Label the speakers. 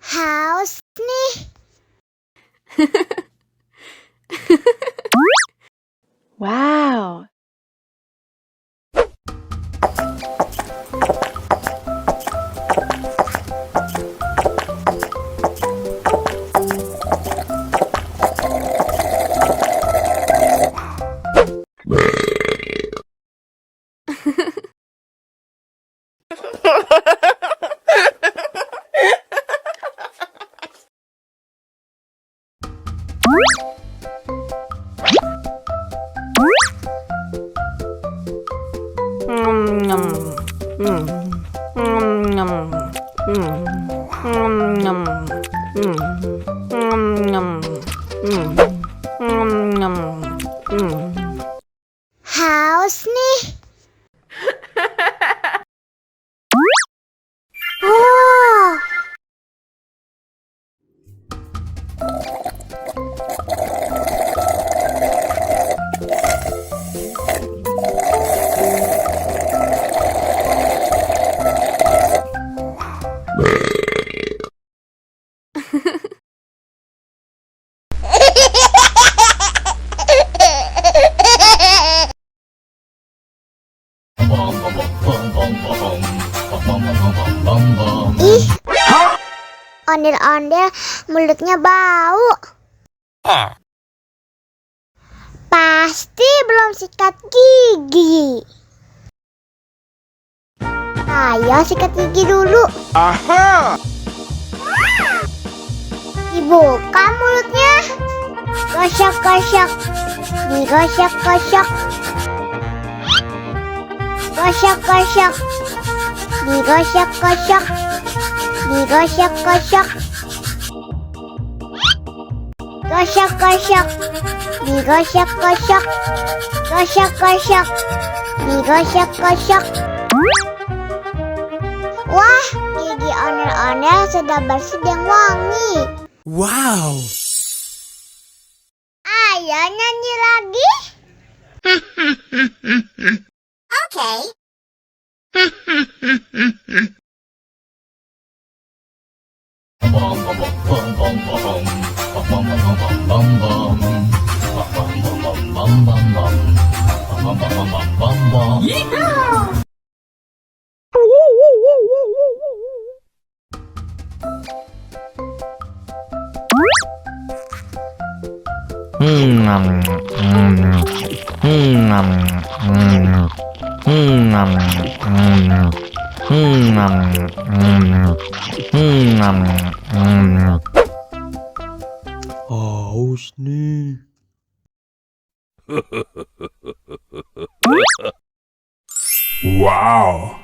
Speaker 1: Haus nih.
Speaker 2: Wow.
Speaker 1: Haus nih. Oh. Ih, ondel-ondel mulutnya bau. Pasti belum sikat gigi. Ayo sikat gigi dulu.
Speaker 3: Aha!
Speaker 1: Dibuka mulutnya. Gosok-gosok. Digosok-gosok. Gosok-gosok. Digosok-gosok. Digosok-gosok. Gosok-gosok. Digosok-gosok. Gosok-gosok. Digosok-gosok. Wah, gigi ondel-ondel sudah bersih dan wangi.
Speaker 3: Wow!
Speaker 1: Ayo nyanyi lagi. Oke.
Speaker 3: Haus nih. Wow!